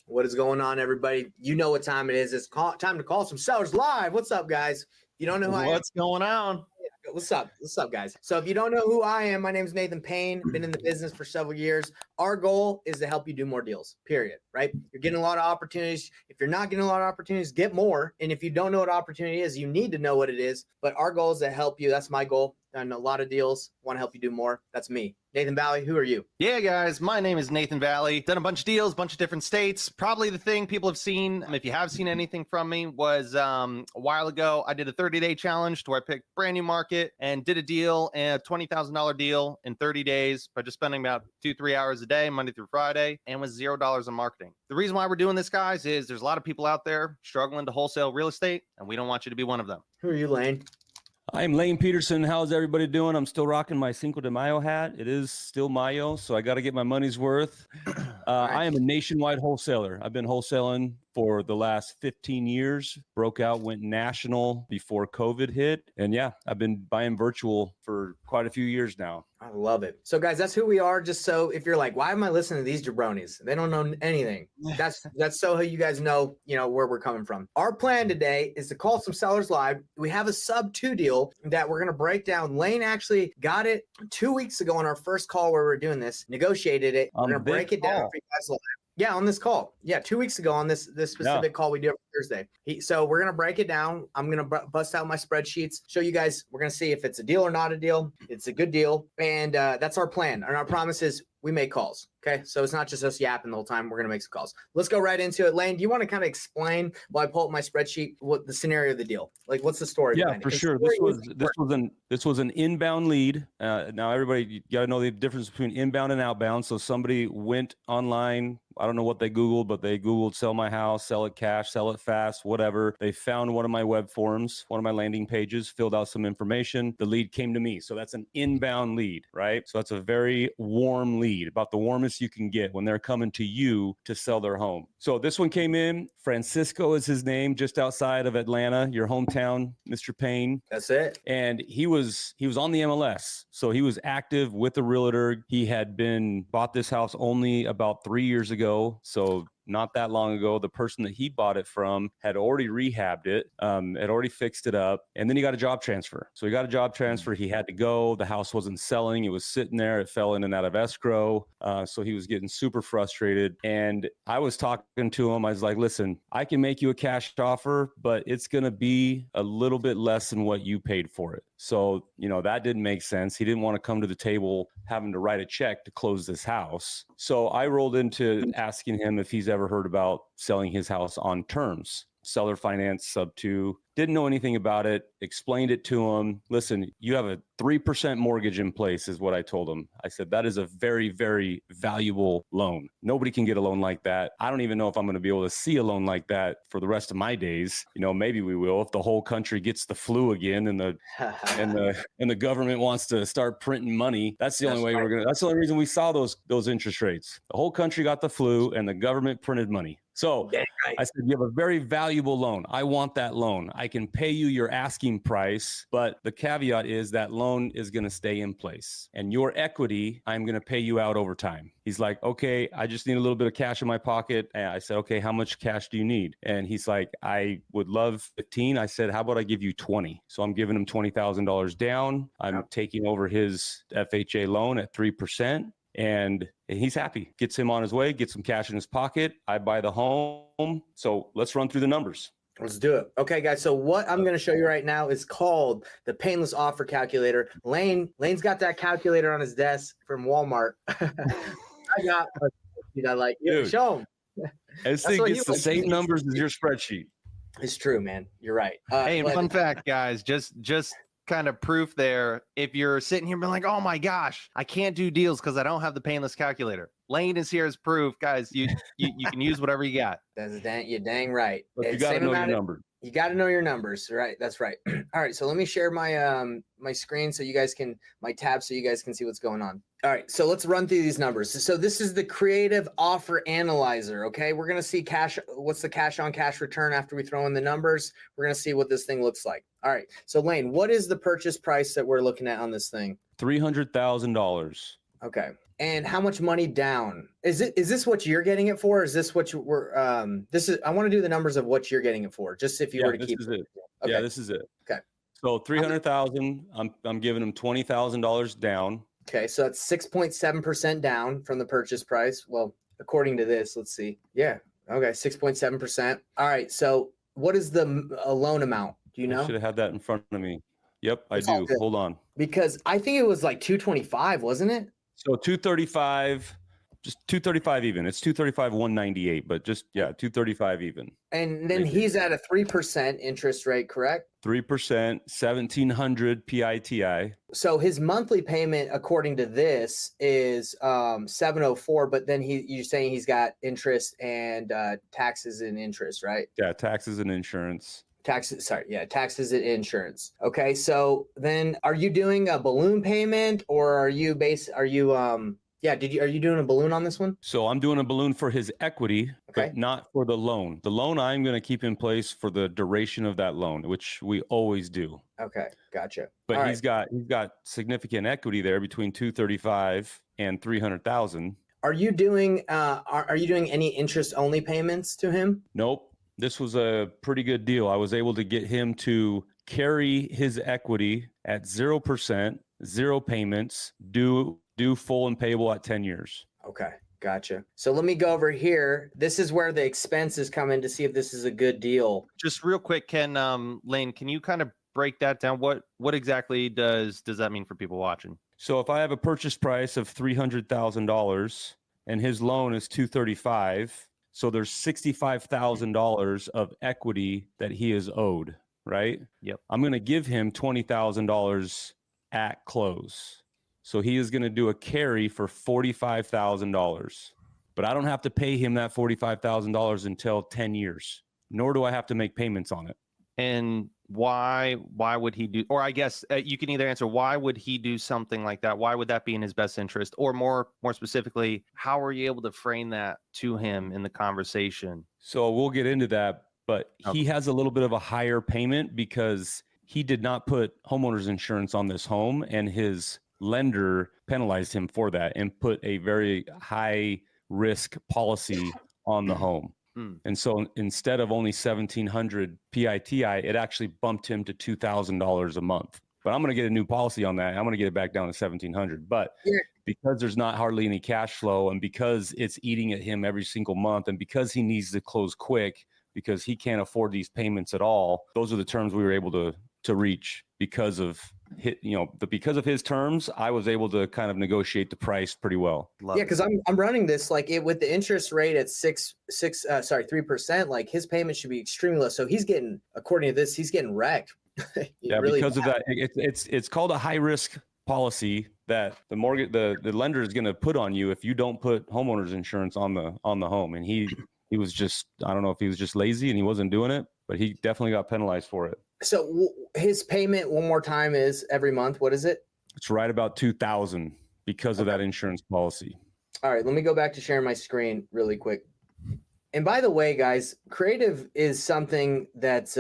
What is going on, everybody? You know what time it is. It's time to call some sellers live. What's up, guys? You don't know who I am? What's going on? What's up? What's up, guys? So if you don't know who I am, my name is Nathan Payne. Been in the business for several years. Our goal is to help you do more deals, period, right? You're getting a lot of opportunities. If you're not getting a lot of opportunities, get more. And if you don't know what opportunity is, you need to know what it is. But our goal is to help you. That's my goal. Done a lot of deals. Want to help you do more. That's me. Nathan Valley, who are you? Yeah, guys, my name is Nathan Valley. Done a bunch of deals, bunch of different states. Probably the thing people have seen, if you have seen anything from me, was a while ago, I did a 30-day challenge to where I picked brand new market and did a deal, a $20,000 deal in 30 days by just spending about 2-3 hours a day, Monday through Friday, and with $0 in marketing. The reason why we're doing this, guys, is there's a lot of people out there struggling to wholesale real estate, and we don't want you to be one of them. Who are you, Lane? I'm Lane Peterson. How's everybody doing? I'm still rocking my Cinco de Mayo hat. It is still Mayo, so I got to get my money's worth. I am a nationwide wholesaler. I've been wholesaling for the last 15 years. Broke out, went national before COVID hit. And yeah, I've been buying virtual for quite a few years now. I love it. So guys, that's who we are. Just so if you're like, why am I listening to these jabronis? They don't know anything. That's so you guys know, where we're coming from. Our plan today is to call some sellers live. We have a sub 2 deal that we're going to break down. Lane actually got it 2 weeks ago on our first call where we were doing this, negotiated it. We're going to break it down for you guys live. Yeah, on this call. Yeah, 2 weeks ago on this specific call we do every Thursday. So we're going to break it down. I'm going to bust out my spreadsheets, show you guys. We're going to see if it's a deal or not a deal. It's a good deal. And that's our plan. And our promise is we make calls. Okay, so it's not just us yapping the whole time. We're going to make some calls. Let's go right into it. Lane, do you want to kind of explain while I pull up my spreadsheet what the scenario of the deal? Like, what's the story? Yeah, for sure. This was an inbound lead. Now, everybody, you got to know the difference between inbound and outbound. So somebody went online. I don't know what they Googled, but they Googled sell my house, sell it cash, sell it fast, whatever. They found one of my web forms, one of my landing pages, filled out some information. The lead came to me. So that's an inbound lead, right? So that's a very warm lead, about the warmest you can get when they're coming to you to sell their home. So this one came in. Francisco is his name, just outside of Atlanta, your hometown, Mr. Payne. That's it. And he was on the MLS. So he was active with a realtor. He had bought this house only about 3 years ago. So not that long ago. The person that he bought it from had already rehabbed it, had already fixed it up, and then he got a job transfer. So he got a job transfer. He had to go. The house wasn't selling. It was sitting there. It fell in and out of escrow. So he was getting super frustrated. And I was talking to him. I was like, listen, I can make you a cash offer, but it's going to be a little bit less than what you paid for it. So, that didn't make sense. He didn't want to come to the table having to write a check to close this house. So I rolled into asking him if he's ever heard about selling his house on terms, seller finance, sub 2. Didn't know anything about it, explained it to him. Listen, you have a 3% mortgage in place is what I told him. I said, that is a very, very valuable loan. Nobody can get a loan like that. I don't even know if I'm going to be able to see a loan like that for the rest of my days. Maybe we will if the whole country gets the flu again and the government wants to start printing money. That's the only way that's the only reason we saw those interest rates. The whole country got the flu and the government printed money. So I said, you have a very valuable loan. I want that loan. I can pay you your asking price, but the caveat is that loan is going to stay in place. And your equity, I'm going to pay you out over time. He's like, okay, I just need a little bit of cash in my pocket. And I said, okay, how much cash do you need? And he's like, I would love 15. I said, how about I give you 20? So I'm giving him $20,000 down. I'm taking over his FHA loan at 3%. And he's happy. Gets him on his way, gets some cash in his pocket. I buy the home. So let's run through the numbers. Let's do it. Okay, guys. So what I'm going to show you right now is called the Painless Offer Calculator. Lane's got that calculator on his desk from Walmart. I like you. Show him. This thing gets the same numbers as your spreadsheet. It's true, man. You're right. Hey, and fun fact, guys, just kind of proof there. If you're sitting here being like, oh my gosh, I can't do deals because I don't have the Painless calculator. Lane is here as proof, guys. You can use whatever you got. You're dang right. But you got to know your numbers. You got to know your numbers, right? That's right. All right, so let me share my my screen so you guys can my tab so you guys can see what's going on. All right, so let's run through these numbers. So this is the creative offer analyzer. Okay, we're gonna see cash. What's the cash on cash return after we throw in the numbers? We're gonna see what this thing looks like. All right, so Lane, what is the purchase price that we're looking at on this thing? $300,000. Okay. And how much money down? Is this what you're getting it for? Is this what you were this is I want to do the numbers of what you're getting it for, just if you were to this keep is it. it. Okay. Yeah, this is it. Okay. So 300,000, I'm giving him $20,000 down. Okay, so that's 6.7% down from the purchase price. Well, according to this, let's see. Yeah. Okay, 6.7%. All right. So what is the loan amount? Do you I know? should have had that in front of me. Yep, I It's all do. good. Hold on. Because I think it was like 225, wasn't it? So 235, just 235 even. It's 235, 198, but just, 235 even. And then he's at a 3% interest rate, correct? 3%, 1,700 PITI. So his monthly payment, according to this, is 704. But then you're saying he's got interest and taxes and interest, right? Yeah, taxes and insurance. Taxes and insurance. Okay, so then are you doing a balloon payment, or are you are you doing a balloon on this one? So I'm doing a balloon for his equity, Okay. but not for the loan. The loan I'm going to keep in place for the duration of that loan, which we always do. Okay, gotcha. But All he's got significant equity there between 235 and 300,000. Are you doing are you doing any interest only payments to him? Nope. This was a pretty good deal. I was able to get him to carry his equity at 0%, 0 payments, due full and payable at 10 years. Okay, gotcha. So let me go over here. This is where the expenses come in to see if this is a good deal. Just real quick, Lane, can you kind of break that down? What exactly does that mean for people watching? So if I have a purchase price of $300,000 and his loan is $235,000, so there's $65,000 of equity that he is owed, right? Yep. I'm going to give him $20,000 at close. So he is going to do a carry for $45,000. But I don't have to pay him that $45,000 until 10 years, nor do I have to make payments on it. And why would he do, or I guess you can either answer, why would he do something like that? Why would that be in his best interest? Or more specifically, how are you able to frame that to him in the conversation? So we'll get into that, but he has a little bit of a higher payment because he did not put homeowner's insurance on this home, and his lender penalized him for that and put a very high risk policy on the home. And so instead of only 1,700 PITI, it actually bumped him to $2,000 a month. But I'm going to get a new policy on that. I'm going to get it back down to 1,700. But because there's not hardly any cash flow, and because it's eating at him every single month, and because he needs to close quick because he can't afford these payments at all, those are the terms we were able to reach because of because of his terms. I was able to kind of negotiate the price pretty well. Because I'm running this like it with the interest rate at 3%. Like his payment should be extremely low. So he's getting, according to this, he's getting wrecked. Really because of that, it's called a high risk policy that the lender is going to put on you if you don't put homeowners insurance on the home. And he was just, I don't know if he was just lazy and he wasn't doing it, but he definitely got penalized for it. So his payment one more time is every month. What is it? It's right about $2,000 because of that insurance policy. All right, let me go back to sharing my screen really quick. And by the way, guys, creative is something that's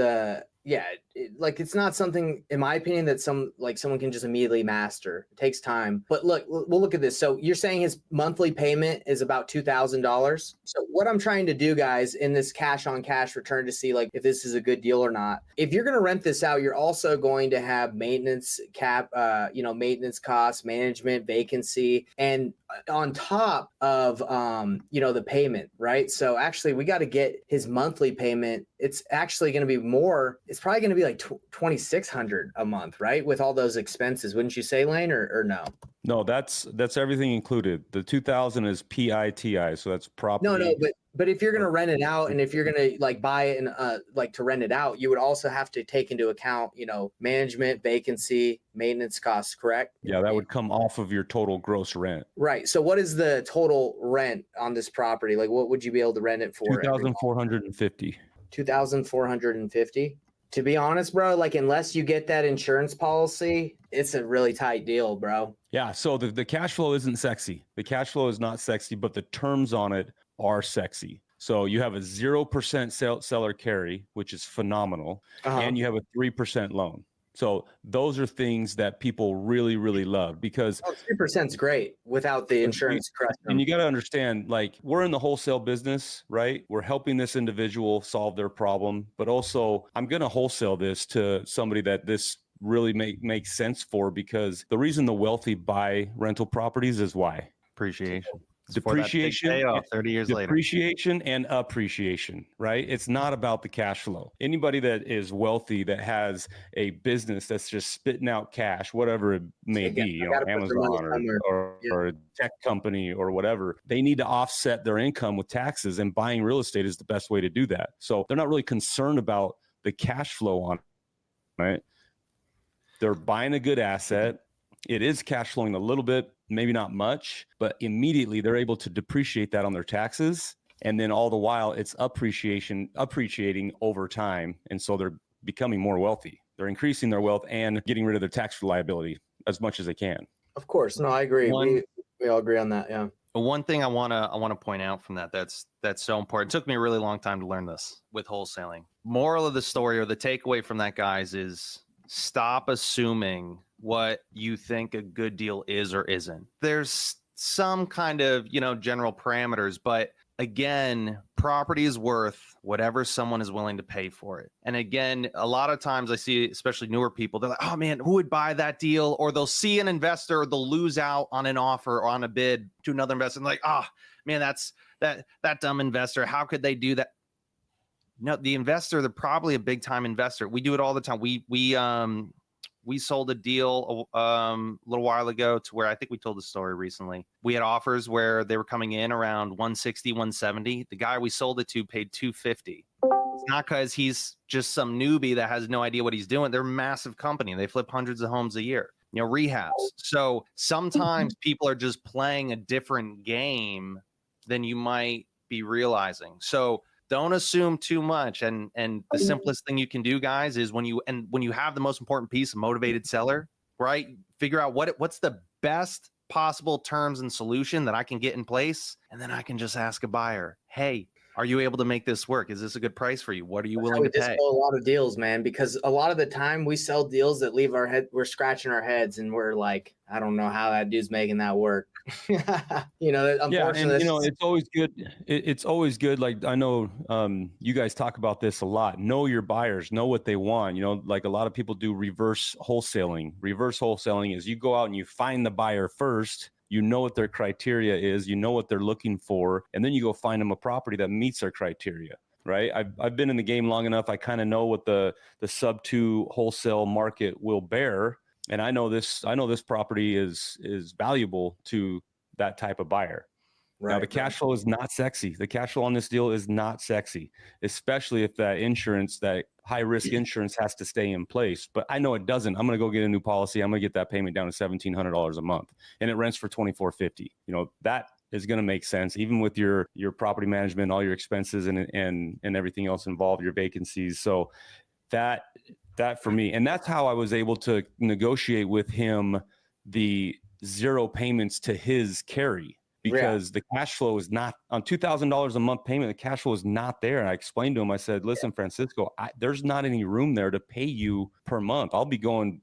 it's not something, in my opinion, that someone can just immediately master. It takes time. But we'll look at this. So you're saying his monthly payment is about $2,000. So what I'm trying to do, guys, in this cash on cash return to see like if this is a good deal or not. If you're going to rent this out, you're also going to have maintenance maintenance costs, management, vacancy, and on top of the payment, right? So actually we got to get his monthly payment. It's actually going to be more. It's probably going to be like $2,600 a month, right? With all those expenses, wouldn't you say, Lane, or no? No, that's everything included. The 2,000 is PITI, so that's property. No, but if you're going to rent it out, and if you're going to like buy it and to rent it out, you would also have to take into account, management, vacancy, maintenance costs, correct? Yeah, that would come off of your total gross rent. Right. So what is the total rent on this property? Like what would you be able to rent it for? 2,450. 2,450. To be honest, bro, like unless you get that insurance policy, it's a really tight deal, bro. Yeah. So the cash flow isn't sexy. The cash flow is not sexy, but the terms on it are sexy. So you have a 0% seller carry, which is phenomenal, and you have a 3% loan. So those are things that people really, really love because 3% is great without the insurance crushing and them. you got to understand, like, we're in the wholesale business, right? We're helping this individual solve their problem, but also I'm going to wholesale this to somebody that this really makes sense for, because the reason the wealthy buy rental properties is why? Appreciation. It's for that big Depreciation, payoff 30 years later. depreciation and appreciation, right? It's not about the cash flow. Anybody that is wealthy that has a business that's just spitting out cash, whatever it may be, you know, Amazon or a tech company or whatever, they need to offset their income with taxes, and buying real estate is the best way to do that. So they're not really concerned about the cash flow on it, right? They're buying a good asset. It is cash flowing a little bit, maybe not much, but immediately they're able to depreciate that on their taxes. And then all the while it's appreciating over time. And so they're becoming more wealthy. They're increasing their wealth and getting rid of their tax liability as much as they can. Of course. No, I agree. We all agree on that. Yeah. One thing I want to point out from that's so important. It took me a really long time to learn this with wholesaling. Moral of the story, or the takeaway from that, guys, is stop assuming what you think a good deal is or isn't. There's some kind of, general parameters, but again, property is worth whatever someone is willing to pay for it. And again, a lot of times I see, especially newer people, they're like, oh man, who would buy that deal? Or they'll see an investor, they'll lose out on an offer or on a bid to another investor. And like, man, that's that dumb investor. How could they do that? No, the investor, they're probably a big time investor. We do it all the time. We sold a deal a little while ago to where I think we told the story recently. We had offers where they were coming in around 160, 170. The guy we sold it to paid 250. It's not because he's just some newbie that has no idea what he's doing. They're a massive company. They flip hundreds of homes a year, rehabs. So sometimes people are just playing a different game than you might be realizing. So don't assume too much. And the simplest thing you can do, guys, is when you have the most important piece, a motivated seller, right? Figure out what's the best possible terms and solution that I can get in place. And then I can just ask a buyer, hey, are you able to make this work? Is this a good price for you? What are you willing to pay? We sell a lot of deals, man, because a lot of the time we sell deals that leave we're scratching our heads and we're like, I don't know how that dude's making that work. Unfortunately. Yeah, and it's always good. It's always good. Like, I know you guys talk about this a lot. Know your buyers, know what they want. Like a lot of people do reverse wholesaling. Reverse wholesaling is you go out and you find the buyer first. You know what their criteria is, you know what they're looking for, and then you go find them a property that meets their criteria, right? I've been in the game long enough. I kind of know what the sub 2 wholesale market will bear, and I know this property is valuable to that type of buyer. Right, now, the cash flow is not sexy. The cash flow on this deal is not sexy, especially if that insurance, that high risk insurance, has to stay in place. But I know it doesn't. I'm going to go get a new policy. I'm going to get that payment down to $1,700 a month, and it rents for $2,450. That is going to make sense, even with your property management, all your expenses and everything else involved, your vacancies. So that for me, and that's how I was able to negotiate with him the 0 payments to his carry. Because the cash flow is not on $2,000 a month payment. The cash flow is not there. And I explained to him, I said, listen, Francisco, there's not any room there to pay you per month. I'll be going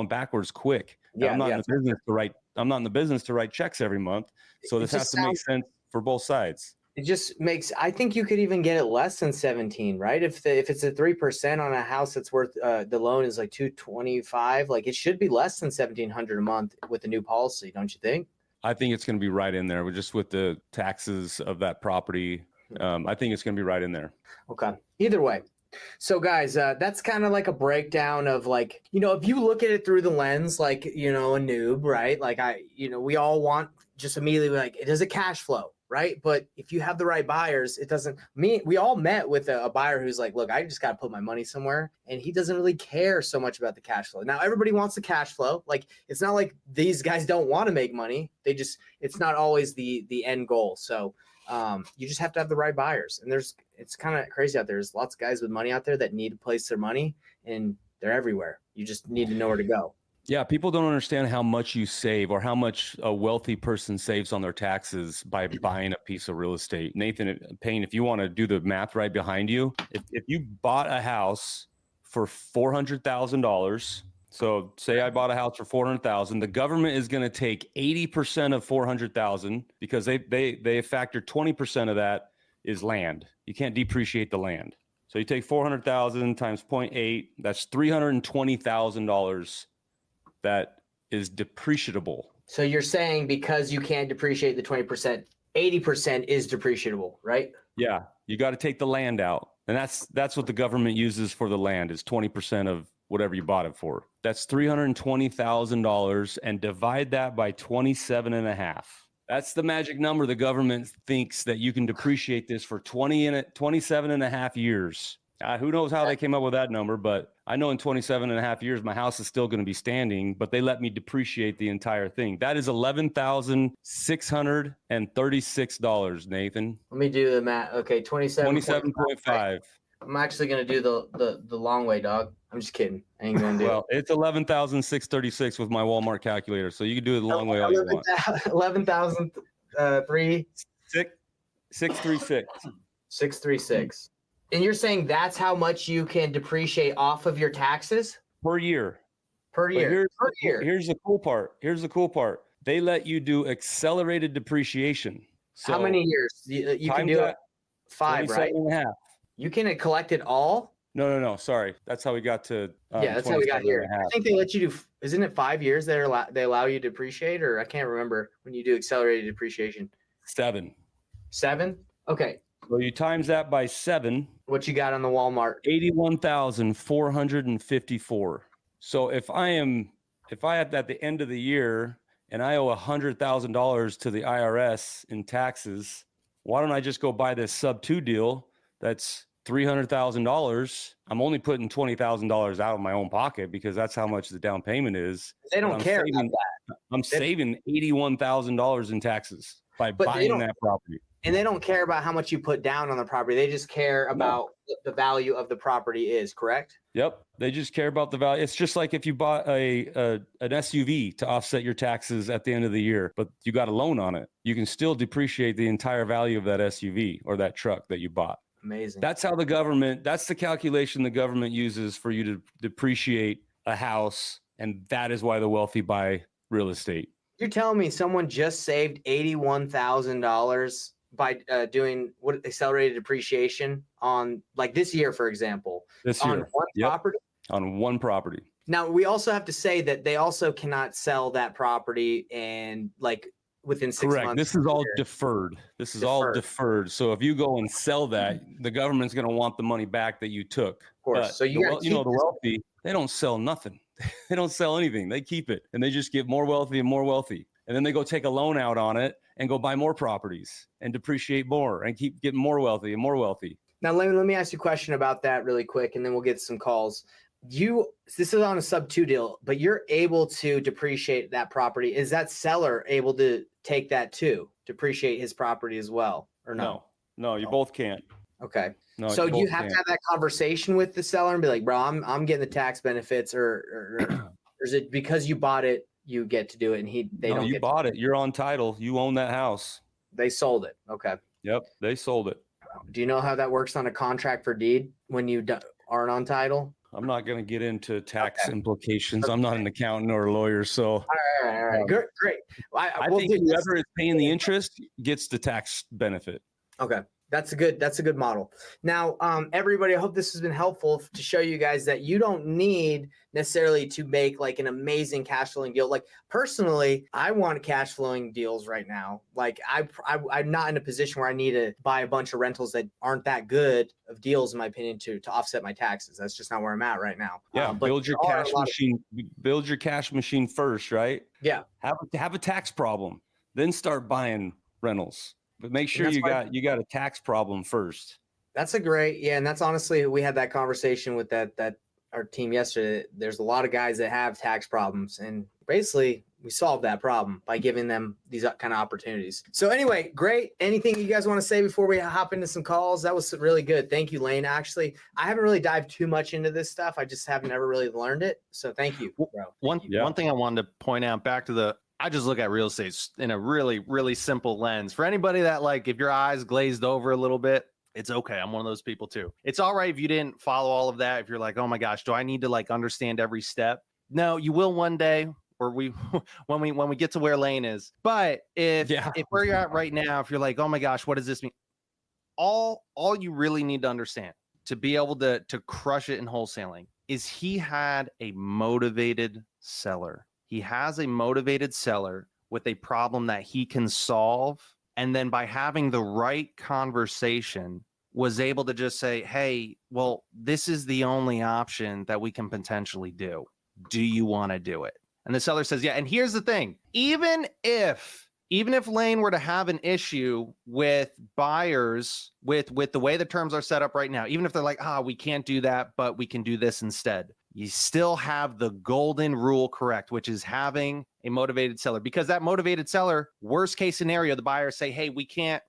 backwards quick. I'm not in the business to write checks every month. So this has to make sense for both sides. It just makes, I think you could even get it less than 17, right? If it's a 3% on a house that's worth, the loan is like 225, like it should be less than 1,700 a month with the new policy, don't you think? I think it's going to be right in there just with the taxes of that property. I think it's going to be right in there. Okay. Either way. So guys, that's kind of like a breakdown of like, if you look at it through the lens, like, a noob, right? Like we all want just immediately like, it does a cash flow, right? But if you have the right buyers, it doesn't. We all met with a buyer who's like, look, I just got to put my money somewhere, and he doesn't really care so much about the cash flow. Now everybody wants the cash flow. Like, it's not like these guys don't want to make money. It's not always the end goal. So you just have to have the right buyers, and it's kind of crazy out there. There's lots of guys with money out there that need to place their money, and they're everywhere. You just need to know where to go. Yeah, people don't understand how much you save or how much a wealthy person saves on their taxes by buying a piece of real estate. Nathan, Payne, if you want to do the math right behind you, if you bought a house for $400,000 So say I bought a house for 400,000. The government is going to take 80% of 400,000 because they factor 20% of that is land. You can't depreciate the land. So you take 400,000 times 0.8. That's $320,000 that is depreciable. So you're saying because you can't depreciate the 20%, 80% is depreciable, right? Yeah, you got to take the land out. And that's what the government uses for the land is 20% of whatever you bought it for. That's $320,000 and divide that by 27 and a half. That's the magic number. The government thinks that you can depreciate this for 27 and a half years. Who knows how they came up with that number, but I know in 27 and a half years, my house is still going to be standing, but they let me depreciate the entire thing. That is $11,636, Nathan. Let me do the math. Okay, 27.5. I'm actually going to do the long way, dog. I'm just kidding. I ain't going to do Well, it's 11,636 with my Walmart calculator, so you can do it the long way all you want. 636. 636. And you're saying that's how much you can depreciate off of your taxes? Per year. Per year. Here's the cool part. They let you do accelerated depreciation. So how many years? You can do it 5, right? And a half. You can collect it all? No. Sorry. That's how we got to. Yeah, that's how we got here. I think they let you do, isn't it 5 years they allow you to depreciate? Or I can't remember when you do accelerated depreciation. 7. 7? Okay. So you times that by 7. What you got on the Walmart? 81,454. So if I at the end of the year and I owe $100,000 to the IRS in taxes, why don't I just go buy this sub 2 deal that's $300,000? I'm only putting $20,000 out of my own pocket because that's how much the down payment is. They don't care about that. I'm saving $81,000 in taxes by buying that property. And they don't care about how much you put down on the property. They just care about what the value of the property is, correct? Yep. They just care about the value. It's just like if you bought an SUV to offset your taxes at the end of the year, but you got a loan on it. You can still depreciate the entire value of that SUV or that truck that you bought. Amazing. That's how that's the calculation the government uses for you to depreciate a house. And that is why the wealthy buy real estate. You're telling me someone just saved $81,000 by doing accelerated depreciation on like this year, for example, on one property? On one property. Now, we also have to say that they also cannot sell that property and like within 6 months. This is all deferred. All deferred. So if you go and sell that, the government's going to want the money back that you took. Of course. But so the wealthy, they don't sell nothing. They don't sell anything. They keep it and they just get more wealthy and more wealthy. And then they go take a loan out on it and go buy more properties and depreciate more and keep getting more wealthy and more wealthy. Now, let me ask you a question about that really quick, and then we'll get some calls. This is on a sub 2 deal, but you're able to depreciate that property. Is that seller able to take that too, depreciate his property as well, or no? No, you both can't. Okay. No, so you have to have that conversation with the seller and be like, bro, I'm getting the tax benefits, or is it because you bought it, you get to do it, and they don't. You bought it. You're on title. You own that house. They sold it. Okay. Yep, they sold it. Do you know how that works on a contract for deed when you aren't on title? I'm not going to get into tax implications. I'm not an accountant or a lawyer, so. All right. Great. I think whoever is paying the interest gets the tax benefit. Okay. That's a good model. Now, everybody, I hope this has been helpful to show you guys that you don't need necessarily to make like an amazing cash flowing deal. Like personally, I want cash flowing deals right now. Like I'm not in a position where I need to buy a bunch of rentals that aren't that good of deals, in my opinion, to offset my taxes. That's just not where I'm at right now. Yeah, build your cash machine. Build your cash machine first, right? Yeah. Have a tax problem, then start buying rentals. But make sure you got a tax problem first. That's and that's honestly, we had that conversation with that our team yesterday. There's a lot of guys that have tax problems, and basically we solved that problem by giving them these kind of opportunities. So anyway, great. Anything you guys want to say before we hop into some calls? That was really good. Thank you, Lane. Actually, I haven't really dived too much into this stuff. I just haven't ever really learned it. So thank you, bro. One thing I wanted to point out back to I just look at real estate in a really, really simple lens. For anybody that like, if your eyes glazed over a little bit, it's okay. I'm one of those people too. It's all right if you didn't follow all of that. If you're like, oh my gosh, do I need to like understand every step? No, you will one day, or we when we get to where Lane is. But if where you're at right now, if you're like, oh my gosh, what does this mean? All you really need to understand to be able to crush it in wholesaling is he had a motivated seller. He has a motivated seller with a problem that he can solve. And then by having the right conversation, was able to just say, hey, well, this is the only option that we can potentially do. Do you want to do it? And the seller says, yeah. And here's the thing, even if Lane were to have an issue with buyers with the way the terms are set up right now, even if they're like, we can't do that, but we can do this instead, you still have the golden rule correct, which is having a motivated seller. Because that motivated seller, worst case scenario, the buyers say, hey, we can't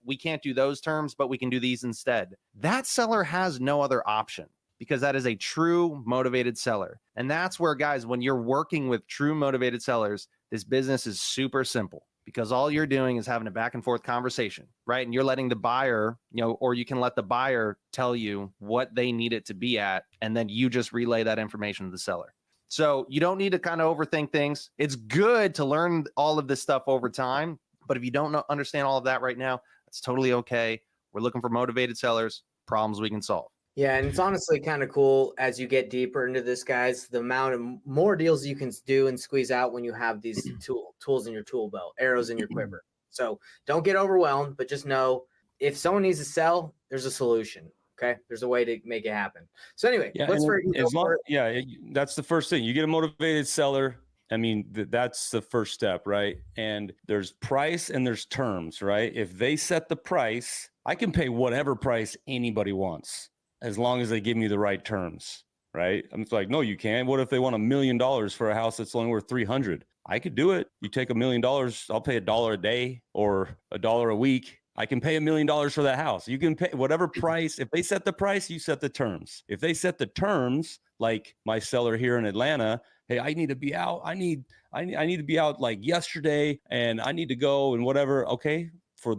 do those terms, but we can do these instead. That seller has no other option, because that is a true motivated seller. And that's where, guys, when you're working with true motivated sellers, this business is super simple, because all you're doing is having a back and forth conversation, right? And you're letting the buyer, or you can let the buyer tell you what they need it to be at, and then you just relay that information to the seller. So you don't need to kind of overthink things. It's good to learn all of this stuff over time, but if you don't understand all of that right now, that's totally okay. We're looking for motivated sellers, problems we can solve. Yeah, and it's honestly kind of cool as you get deeper into this, guys, the amount of more deals you can do and squeeze out when you have these tools in your tool belt, arrows in your quiver. So don't get overwhelmed, but just know if someone needs to sell, there's a solution. Okay, there's a way to make it happen. So anyway, that's the first thing. You get a motivated seller. I mean, that's the first step, right? And there's price and there's terms, right? If they set the price, I can pay whatever price anybody wants, as long as they give me the right terms, right? I'm like, no, you can't. What if they want $1 million for a house that's only worth 300? I could do it. You take $1 million, I'll pay $1 a day or $1 a week. I can pay $1 million for that house. You can pay whatever price. If they set the price, you set the terms. If they set the terms, like my seller here in Atlanta, hey, I need to be out. I need to be out like yesterday, and I need to go and whatever. Okay, for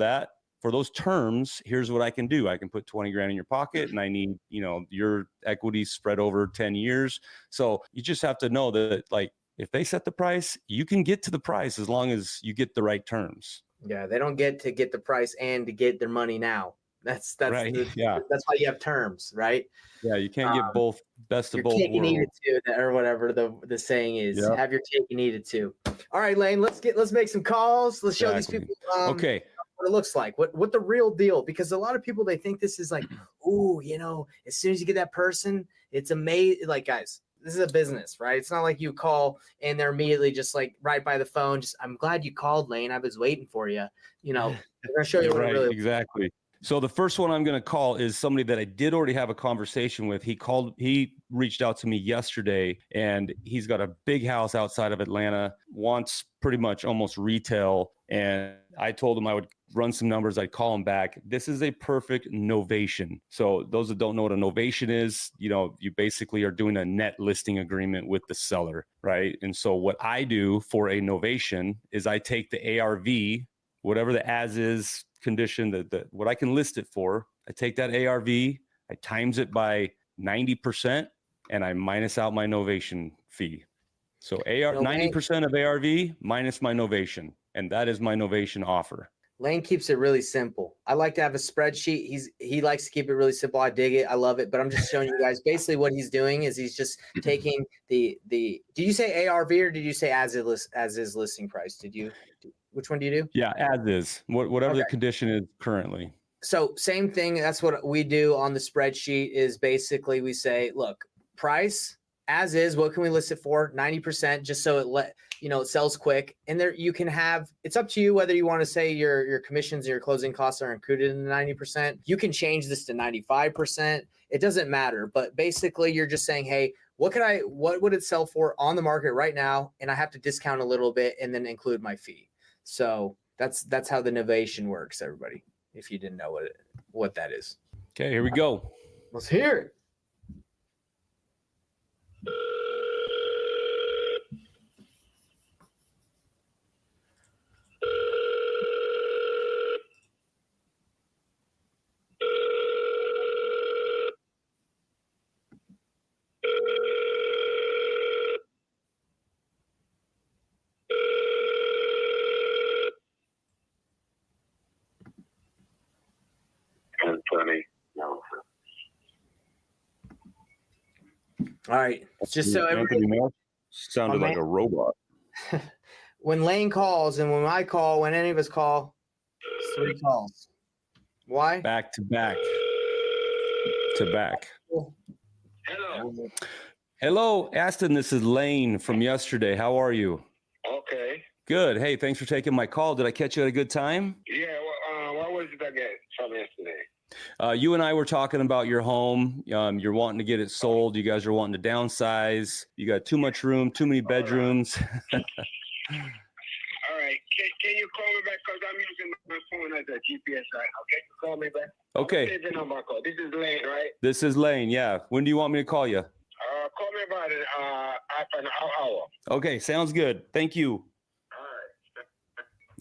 those terms, here's what I can do. I can put 20 grand in your pocket, and I need, your equity spread over 10 years. So you just have to know that, like, if they set the price, you can get to the price as long as you get the right terms. Yeah, they don't get to get the price and to get their money now. That's right. That's why you have terms, right? Yeah, you can't get both, best of both worlds. worlds. You need it to, or whatever the saying is. Yep. Have your cake and eat it too. All right, Lane, let's make some calls. Let's show these people okay, what it looks like, what the real deal, because a lot of people, they think this is like, as soon as you get that person, it's amazing. Like, guys, this is a business, right? It's not like you call and they're immediately just like right by the phone. Just, I'm glad you called, Lane. I was waiting for you. They're gonna show you what right, it really exactly. So the first one I'm going to call is somebody that I did already have a conversation with. He reached out to me yesterday, and he's got a big house outside of Atlanta, wants pretty much almost retail. And I told him I would run some numbers. I'd call him back. This is a perfect novation. So those that don't know what a novation is, you basically are doing a net listing agreement with the seller, right? And so what I do for a novation is I take the ARV, whatever the as is condition, what I can list it for, I take that ARV, I times it by 90%, and I minus out my novation fee. So 90% of ARV minus my novation, and that is my novation offer. Lane keeps it really simple. I like to have a spreadsheet. He likes to keep it really simple. I dig it. I love it. But I'm just showing you guys basically what he's doing is he's just taking the did you say ARV or did you say as is listing price? Which one do you do? Yeah, as is. Whatever the condition is currently. So same thing. That's what we do on the spreadsheet is basically we say, look, price as is, what can we list it for? 90%, just so it sells quick. And there you can have, it's up to you whether you want to say your commissions and your closing costs are included in the 90%. You can change this to 95%. It doesn't matter. But basically you're just saying, hey, what would it sell for on the market right now? And I have to discount a little bit and then include my fee. So that's how the novation works, everybody, if you didn't know what that is. Okay, here we go. Let's hear it. All right. Just so everybody, Anthony Miller sounded my like a robot. when Lane calls and when I call, when any of us call, it's 3 calls. Why? Back to back to back. Hello. Hello, Aston. This is Lane from yesterday. How are you? Okay. Good. Hey, thanks for taking my call. Did I catch you at a good time? Yeah. What was it again from yesterday? You and I were talking about your home. You're wanting to get it sold. You guys are wanting to downsize. You got too much room, too many bedrooms. All right. Can you call me back? Because I'm using my phone as a GPS right now. Can you call me back? Okay. Save the number. This is Lane, right? This is Lane. Yeah. When do you want me to call you? Call me about half an hour. Okay. Sounds good. Thank you.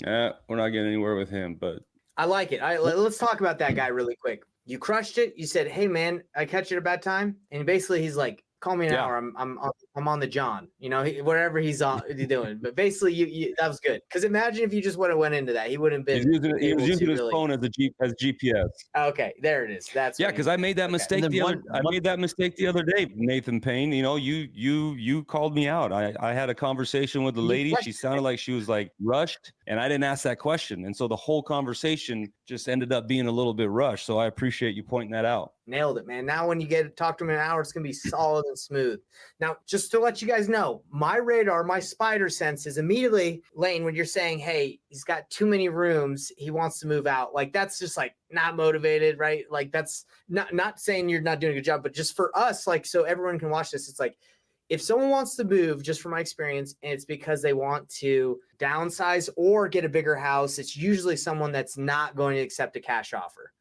All right. We're not getting anywhere with him, but I like it. Let's talk about that guy really quick. You crushed it. You said, "Hey man, I catch you at a bad time," and basically he's like, "Call me an hour. I'm on the John." You know, whatever he's doing. But basically, you that was good. Because imagine if you just would have went into that, he wouldn't have been. he was using his really... phone as GPS. Okay, there it is. That's because I made that mistake I made that mistake the other day, Nathan Payne. You know, you called me out. I had a conversation with the lady. She sounded like she was like rushed, and I didn't ask that question, and so the whole conversation just ended up being a little bit rushed. So I appreciate you pointing that out. Nailed it, man. Now when you get to talk to him in an hour, it's gonna be solid and smooth. Now, just to let you guys know, my radar, my spider sense is immediately, Lane, when you're saying, "Hey, he's got too many rooms, he wants to move out," like that's just like not motivated, right? Like that's not saying you're not doing a good job, but just for us, like so everyone can watch this. It's like if someone wants to move, just from my experience, and it's because they want to downsize or get a bigger house, it's usually someone that's not going to accept a cash offer.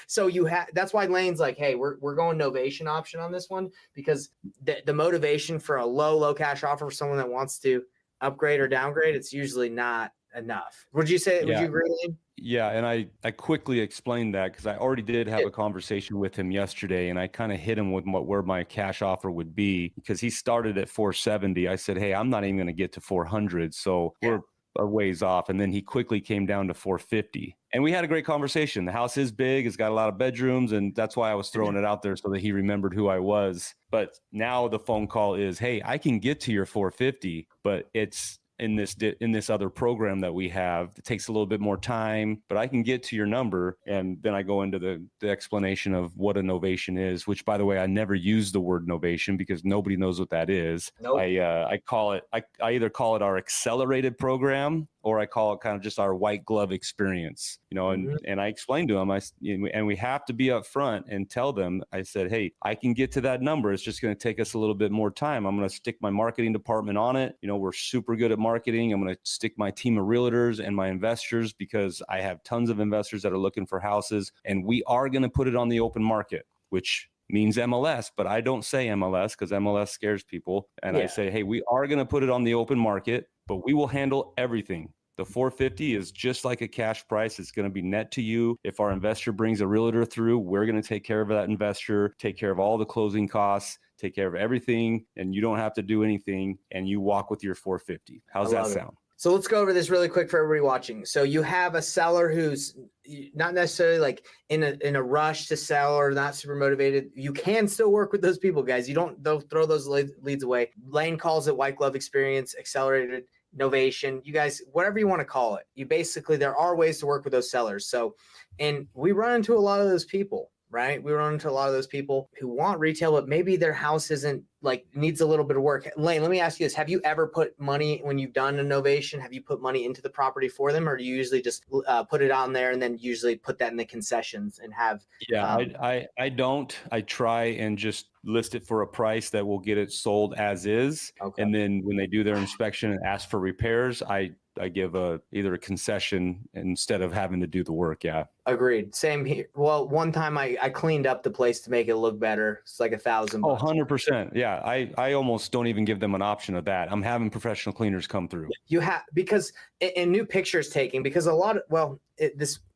So you have, that's why Lane's like, "Hey, we're going novation option on this one," because the motivation for a low cash offer for someone that wants to upgrade or downgrade, it's usually not enough. Would you say? Would you agree, Lane? Yeah, and I quickly explained that because I already did have a conversation with him yesterday, and I kind of hit him with where my cash offer would be because he started at 470. I said, "Hey, I'm not even going to get to 400, so we're a ways off," and then he quickly came down to 450. And we had a great conversation. The house is big. It's got a lot of bedrooms. And that's why I was throwing it out there so that he remembered who I was. But now the phone call is, "Hey, I can get to your 450, but it's in this other program that we have. It takes a little bit more time, but I can get to your number." And then I go into the explanation of what a novation is, which, by the way, I never use the word novation because nobody knows what that is. Nope. I call it, I either call it our accelerated program or I call it kind of just our white glove experience, you know, and I explained to them, and we have to be upfront and tell them, I said, "Hey, I can get to that number. It's just going to take us a little bit more time. I'm going to stick my marketing department on it. You know, we're super good at marketing. I'm going to stick my team of realtors and my investors because I have tons of investors that are looking for houses, and we are going to put it on the open market," which means MLS, but I don't say MLS because MLS scares people. And I say, "Hey, we are going to put it on the open market, but we will handle everything. The 450 is just like a cash price. It's going to be net to you. If our investor brings a realtor through, we're going to take care of that investor, take care of all the closing costs, take care of everything, and you don't have to do anything, and you walk with your 450. How's that sound? So let's go over this really quick for everybody watching. So you have a seller who's not necessarily like in a rush to sell or not super motivated. You can still work with those people, guys. Don't throw those leads away. Lane calls it white glove experience, accelerated novation, you guys, whatever you want to call it. You basically, there are ways to work with those sellers. So, and we run into a lot of those people, right? We run into a lot of those people who want retail, but maybe their house isn't like needs a little bit of work. Lane, let me ask you this. Have you ever put money when you've done a novation? Have you put money into the property for them? Or do you usually just put it on there and then usually put that in the concessions and have? I don't. I try and just list it for a price that will get it sold as is. Okay. And then when they do their inspection and ask for repairs, I give either a concession instead of having to do the work. Yeah. Agreed. Same here. Well, one time I cleaned up the place to make it look better. It's like $1,000. Oh, 100%. Yeah. I almost don't even give them an option of that. I'm having professional cleaners come through. You have, because in new pictures taking, because a lot of,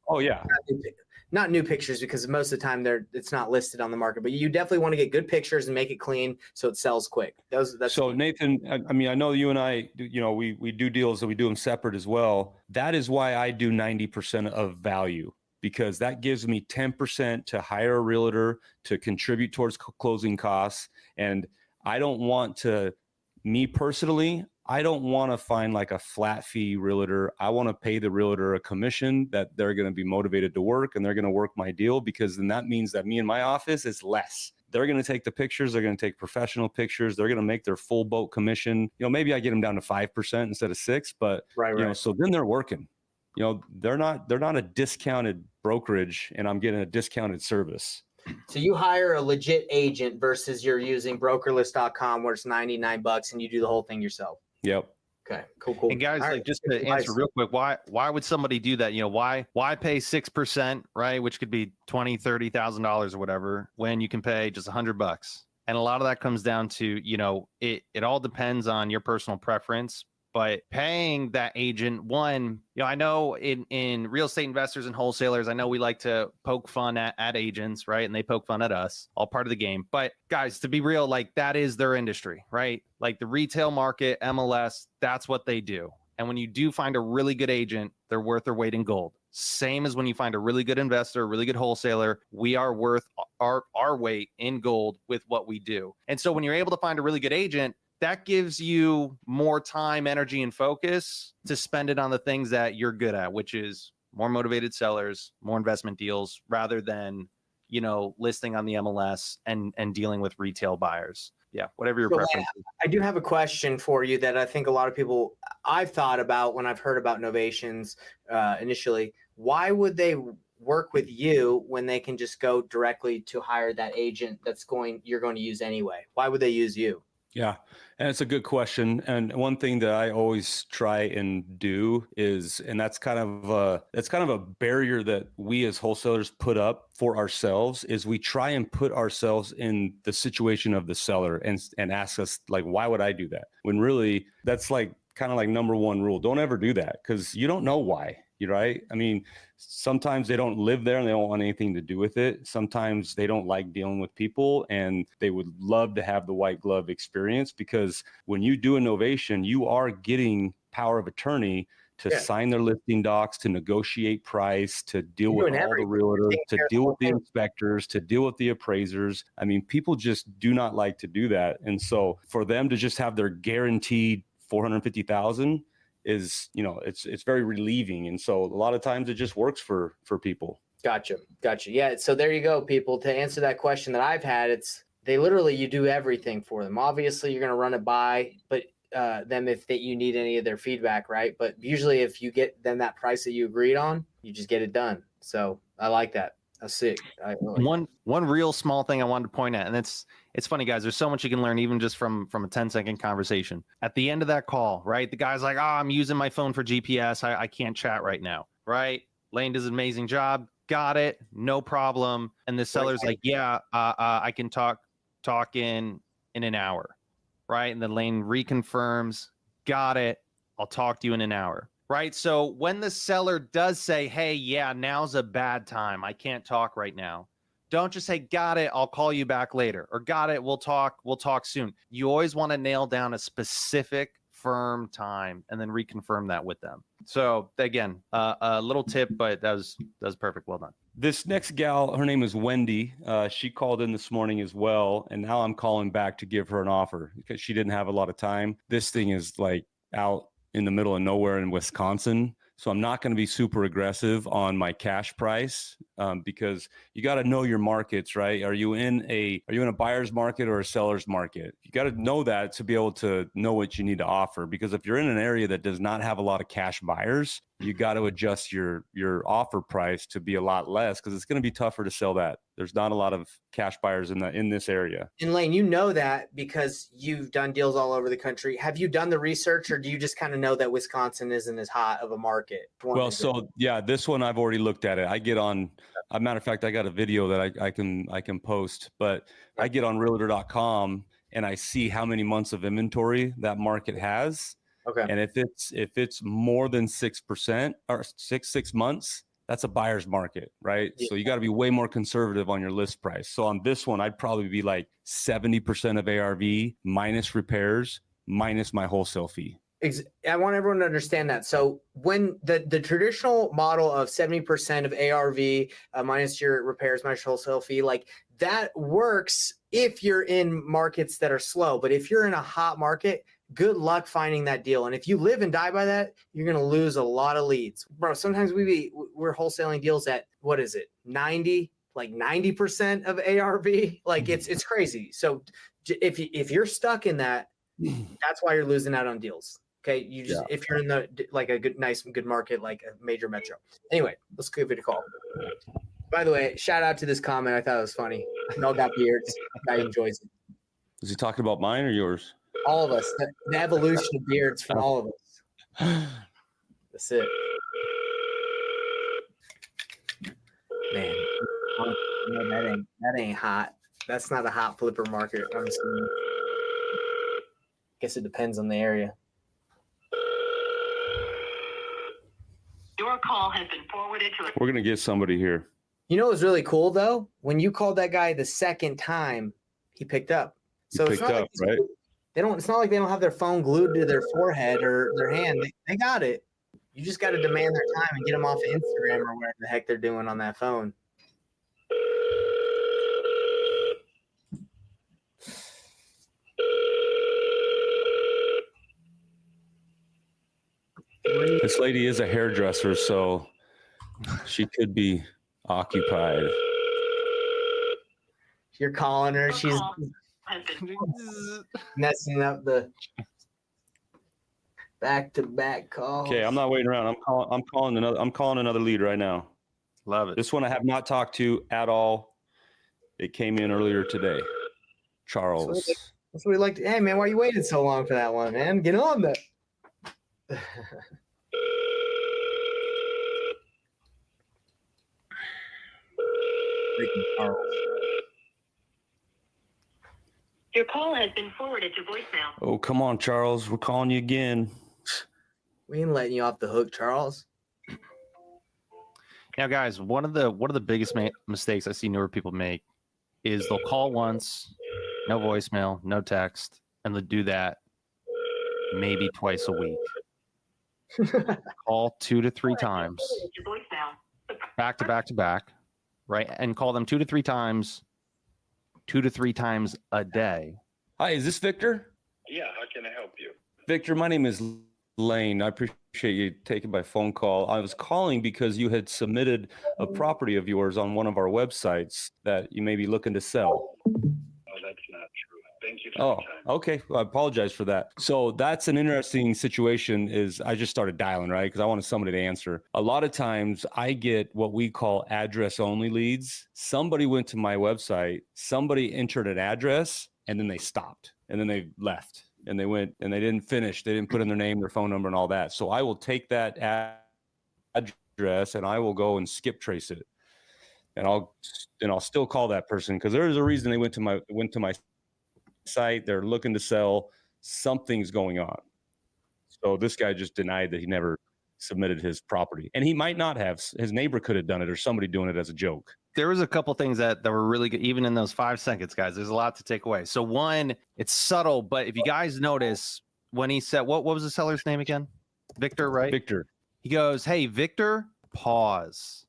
oh yeah. Not new pictures because most of the time it's not listed on the market, but you definitely want to get good pictures and make it clean so it sells quick. So Nathan, I mean, I know you and I, you know, we do deals that we do them separate as well. That is why I do 90% of value. because that gives me 10% to hire a realtor to contribute towards closing costs. And I don't want to, me personally, I don't want to find like a flat fee realtor. I want to pay the realtor a commission that they're going to be motivated to work, and they're going to work my deal, because then that means that me and my office is less. They're going to take the pictures. They're going to take professional pictures. They're going to make their full boat commission. You know, maybe I get them down to 5% instead of 6%, but you know, so then they're working. You know, they're not a discounted brokerage, and I'm getting a discounted service. So you hire a legit agent versus you're using brokerlist.com where it's $99 and you do the whole thing yourself. Yep. Okay, cool. And guys, like, just to answer real quick, why would somebody do that? You know, why pay 6%, right? Which could be $20,000, $30,000 or whatever, when you can pay just $100. And a lot of that comes down to, you know, it all depends on your personal preference. But paying that agent, one, you know, I know in real estate investors and wholesalers, I know we like to poke fun at agents, right? And they poke fun at us, all part of the game. But guys, to be real, like, that is their industry, right? Like the retail market, MLS, that's what they do. And when you do find a really good agent, they're worth their weight in gold. Same as when you find a really good investor, a really good wholesaler, we are worth our weight in gold with what we do. And so when you're able to find a really good agent, that gives you more time, energy, and focus to spend it on the things that you're good at, which is more motivated sellers, more investment deals, rather than, you know, listing on the MLS and dealing with retail buyers. Yeah, whatever your preference is. I do have a question for you that I think a lot of people, I've thought about when I've heard about novations initially. Why would they work with you when they can just go directly to hire that agent you're going to use anyway? Why would they use you? Yeah, and it's a good question. And one thing that I always try and do is, and that's kind of a barrier that we as wholesalers put up for ourselves, is we try and put ourselves in the situation of the seller and ask us, like, why would I do that? When really that's like kind of like number one rule. Don't ever do that, because you don't know why. You're right. I mean, sometimes they don't live there and they don't want anything to do with it. Sometimes they don't like dealing with people and they would love to have the white glove experience, because when you do a novation, you are getting power of attorney to sign their listing docs, to negotiate price, to deal with all the realtors, to deal with the inspectors, to deal with the appraisers. I mean, people just do not like to do that. And so for them to just have their guaranteed $450,000 is, you know, it's very relieving. And so a lot of times it just works for people. Gotcha. Yeah. So there you go, people. To answer that question that I've had, it's you do everything for them. Obviously you're going to run it by, but them if you need any of their feedback, right? But usually if you get them that price that you agreed on, you just get it done. So I like that. That's sick. One real small thing I wanted to point at, and it's funny, guys. There's so much you can learn even just from a 10-second conversation. At the end of that call, right? The guy's like, I'm using my phone for GPS. I can't chat right now, right? Lane does an amazing job. Got it. No problem. And the seller's like, yeah, I can talk in an hour, right? And then Lane reconfirms, got it. I'll talk to you in an hour. Right. So when the seller does say, hey, yeah, now's a bad time, I can't talk right now, don't just say, got it, I'll call you back later, or got it, we'll talk soon. You always want to nail down a specific firm time and then reconfirm that with them. So again, a little tip, but that was perfect. Well done. This next gal, her name is Wendy. She called in this morning as well. And now I'm calling back to give her an offer because she didn't have a lot of time. This thing is like out in the middle of nowhere in Wisconsin. So I'm not going to be super aggressive on my cash price because you got to know your markets, right? Are you in a buyer's market or a seller's market? You got to know that to be able to know what you need to offer. Because if you're in an area that does not have a lot of cash buyers, you got to adjust your offer price to be a lot less because it's going to be tougher to sell that. There's not a lot of cash buyers in this area. And Lane, you know that because you've done deals all over the country. Have you done the research, or do you just kind of know that Wisconsin isn't as hot of a market? Well, so yeah, this one I've already looked at it. I get on. As a matter of fact, I got a video that I can post, but I get on Realtor.com and I see how many months of inventory that market has. Okay. And if it's more than 6% or six months, that's a buyer's market, right? Yeah. So you got to be way more conservative on your list price. So on this one, I'd probably be like 70% of ARV minus repairs, minus my wholesale fee. I want everyone to understand that. So when the traditional model of 70% of ARV minus your repairs minus your wholesale fee, like that works if you're in markets that are slow. But if you're in a hot market, good luck finding that deal. And if you live and die by that, you're going to lose a lot of leads. Bro, sometimes we're wholesaling deals at, what is it, 90% of ARV? Like it's crazy. So if you're stuck in that, that's why you're losing out on deals. Okay, you just if you're in the like a good market like a major metro. Anyway, let's give it a call. By the way, shout out to this comment. I thought it was funny. We all got beards. Guy enjoys it. Is he talking about mine or yours? All of us. The evolution of beards from all of us. That's it. Man, that ain't hot. That's not a hot flipper market. I'm assuming. Guess it depends on the area. Your call has been forwarded to. We're gonna get somebody here. You know what's really cool though? When you called that guy the second time, he picked up. So He picked up, right? They don't. It's not like they don't have their phone glued to their forehead or their hand. They got it. You just got to demand their time and get them off of Instagram or whatever the heck they're doing on that phone. This lady is a hairdresser, so she could be occupied. You're calling her. She's messing up the back-to-back calls. Okay, I'm not waiting around. I'm calling another lead right now. Love it. This one I have not talked to at all. It came in earlier today. Charles. That's what we like to. Hey man, why you waiting so long for that one, man? Get on that. Freaking Charles. Your call has been forwarded to voicemail. Oh, come on, Charles. We're calling you again. We ain't letting you off the hook, Charles. Now, guys, one of the biggest mistakes I see newer people make is they'll call once, no voicemail, no text, and they'll do that maybe twice a week. Call 2 to 3 times, To voicemail. back to back to back, right? And call them 2 to 3 times, 2 to 3 times a day. Hi, is this Victor? Yeah, how can I help you? Victor, my name is Lane. I appreciate you taking my phone call. I was calling because you had submitted a property of yours on one of our websites that you may be looking to sell. Oh, that's not true. Thank you for Oh, your time. okay. Well, I apologize for that. So that's an interesting situation is I just started dialing, right? Because I wanted somebody to answer. A lot of times I get what we call address only leads. Somebody went to my website, somebody entered an address, and then they stopped and then they left and they went and they didn't finish. They didn't put in their name, their phone number and all that. So I will take that address and I will go and skip trace it. And I'll still call that person because there is a reason they went to my site. They're looking to sell. Something's going on. So this guy just denied that he never submitted his property, and he might not have. His neighbor could have done it or somebody doing it as a joke. There was a couple things that were really good, even in those 5 seconds, guys. There's a lot to take away. So one, it's subtle, but if you guys notice when he said, what was the seller's name again? Victor, right? Victor. He goes, hey, Victor, pause.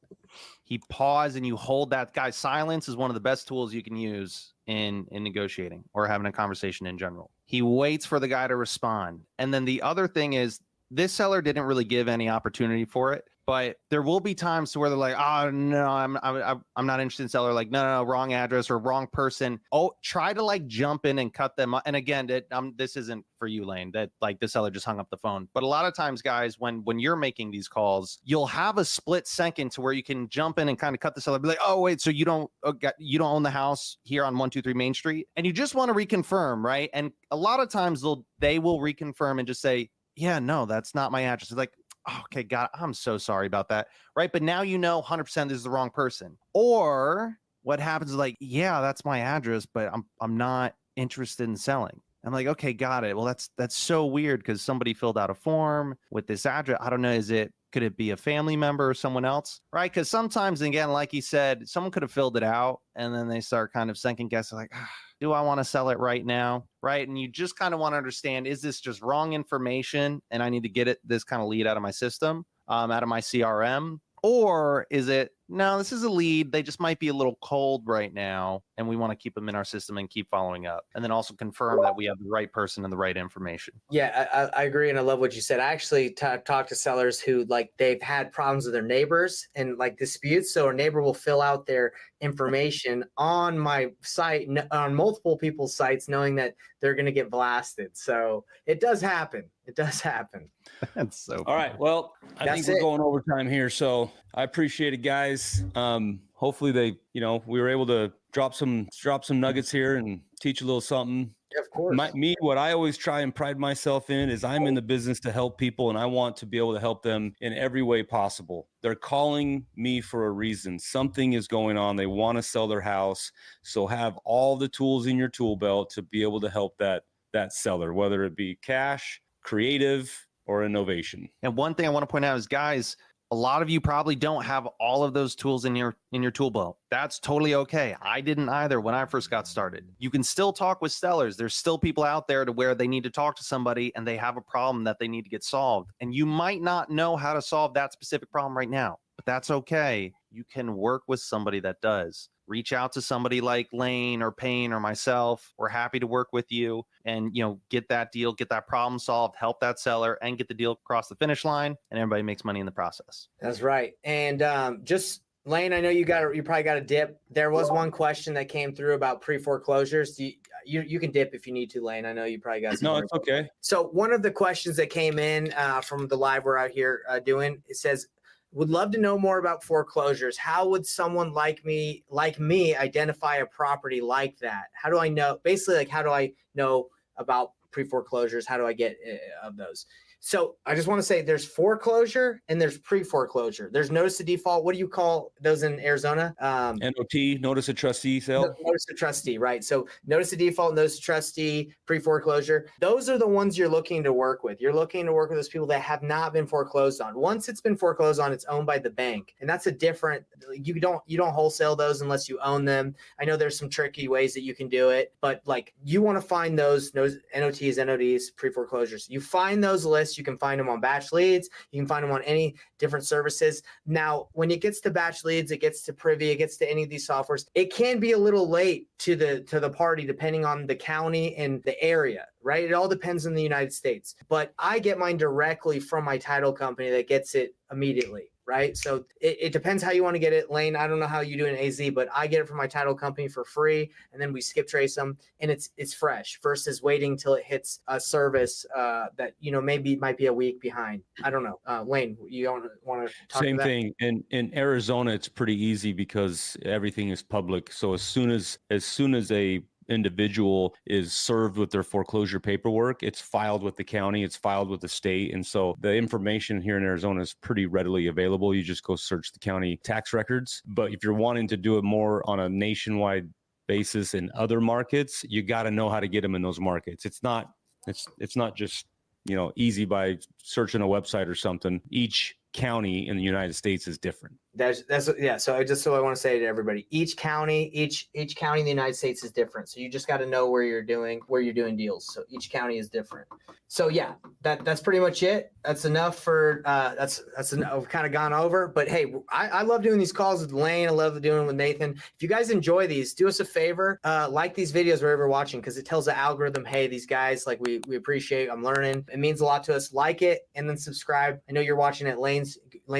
He paused and you hold that. Guys, silence is one of the best tools you can use in negotiating or having a conversation in general. He waits for the guy to respond. And then the other thing is this seller didn't really give any opportunity for it, but there will be times to where they're like, oh no, I'm not interested in seller. Like, no, wrong address or wrong person. Oh, try to like jump in and cut them up. And again, this isn't for you, Lane, that like the seller just hung up the phone. But a lot of times, guys, when you're making these calls, you'll have a split second to where you can jump in and kind of cut the seller. Be like, oh wait, so you don't own the house here on 123 Main Street, and you just want to reconfirm, right? And a lot of times they will reconfirm and just say, yeah, no, that's not my address. It's like, oh, okay, God, I'm so sorry about that. Right. But now you know 100% this is the wrong person. Or what happens is like, yeah, that's my address, but I'm not interested in selling. I'm like, okay, got it. Well, that's so weird because somebody filled out a form with this address. I don't know. Is it Could it be a family member or someone else? Right? Because sometimes, again, like you said, someone could have filled it out and then they start kind of second guessing, like, do I want to sell it right now? Right? And you just kind of want to understand, is this just wrong information and I need to get this kind of lead out of my system, out of my CRM? Or is it, no, this is a lead. They just might be a little cold right now, and we want to keep them in our system and keep following up. And then also confirm that we have the right person and the right information. Yeah, I agree. And I love what you said. I actually talked to sellers who, like, they've had problems with their neighbors and like disputes. So a neighbor will fill out their information on my site, on multiple people's sites, knowing that they're going to get blasted. So it does happen. It does happen. That's so All right. Well, I think we're going overtime here. So I appreciate it, guys. Hopefully we were able to drop some nuggets here and teach a little something. Yeah, of course. What I always try and pride myself in is I'm in the business to help people, and I want to be able to help them in every way possible. They're calling me for a reason. Something is going on. They want to sell their house. So have all the tools in your tool belt to be able to help that seller, whether it be cash, creative, or innovation. And one thing I want to point out is, guys, a lot of you probably don't have all of those tools in your tool belt. That's totally okay. I didn't either when I first got started. You can still talk with sellers. There's still people out there to where they need to talk to somebody and they have a problem that they need to get solved. And you might not know how to solve that specific problem right now, but that's okay. You can work with somebody that does. Reach out to somebody like Lane or Payne or myself. We're happy to work with you and, get that deal, get that problem solved, help that seller, and get the deal across the finish line, and everybody makes money in the process. That's right. And just Lane, I know you probably got a dip. There was one question that came through about pre-foreclosures. You can dip if you need to, Lane. I know you probably got some. No, it's okay. So one of the questions that came in from the live we're out here doing, it says, would love to know more about foreclosures. How would someone like me identify a property like that? How do I know? Basically, like, how do I know about pre-foreclosures? How do I get of those? So I just want to say there's foreclosure and there's pre-foreclosure. There's notice of default. What do you call those in Arizona? NOT, notice of trustee sale. Notice of trustee, right? So notice of default, notice of trustee, pre-foreclosure. Those are the ones you're looking to work with. You're looking to work with those people that have not been foreclosed on. Once it's been foreclosed on, it's owned by the bank. And that's a different, you don't wholesale those unless you own them. I know there's some tricky ways that you can do it, but like you want to find those NOTs, NODs, pre-foreclosures. You find those lists. You can find them on batch leads. You can find them on any different services. Now, when it gets to batch leads, it gets to Privy, it gets to any of these softwares, it can be a little late to the party depending on the county and the area, right? It all depends on the United States. But I get mine directly from my title company that gets it immediately. Right. So it depends how you want to get it. Lane, I don't know how you do in AZ, but I get it from my title company for free. And then we skip trace them and it's fresh versus waiting till it hits a service that, maybe might be a week behind. I don't know. Lane, you don't want to talk Same about that? thing. In Arizona, it's pretty easy because everything is public. So as soon as a individual is served with their foreclosure paperwork, it's filed with the county, it's filed with the state. And so the information here in Arizona is pretty readily available. You just go search the county tax records. But if you're wanting to do it more on a nationwide basis in other markets, you got to know how to get them in those markets. It's not just, easy by searching a website or something. Each county in the United States is different. Yeah. So I want to say to everybody, each county in the United States is different. So you just got to know where you're doing deals. So each county is different. So yeah, that's pretty much it. That's enough for that's enough. We've kind of gone over, but hey, I love doing these calls with Lane. I love doing them with Nathan. If you guys enjoy these, do us a favor, like these videos wherever you're watching, because it tells the algorithm, hey, these guys, like we appreciate, I'm learning. It means a lot to us. Like it and then subscribe. I know you're watching it. Lane's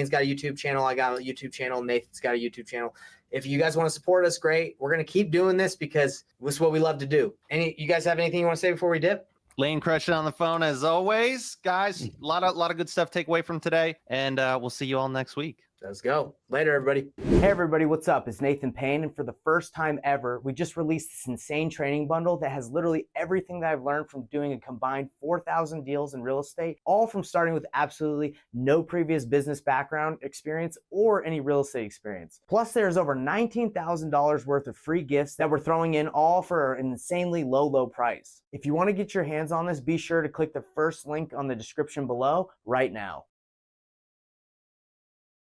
got a YouTube channel. I got a YouTube channel. Nathan's got a YouTube channel. If you guys want to support us, great. We're going to keep doing this because this is what we love to do. You guys have anything you want to say before we dip? Lane crushing on the phone as always, guys. A lot of good stuff to take away from today, and we'll see you all next week. Let's go. Later, everybody. Hey, everybody. What's up? It's Nathan Payne. And for the first time ever, we just released this insane training bundle that has literally everything that I've learned from doing a combined 4,000 deals in real estate, all from starting with absolutely no previous business background experience or any real estate experience. Plus, there's over $19,000 worth of free gifts that we're throwing in, all for an insanely low price. If you want to get your hands on this, be sure to click the first link on the description below right now.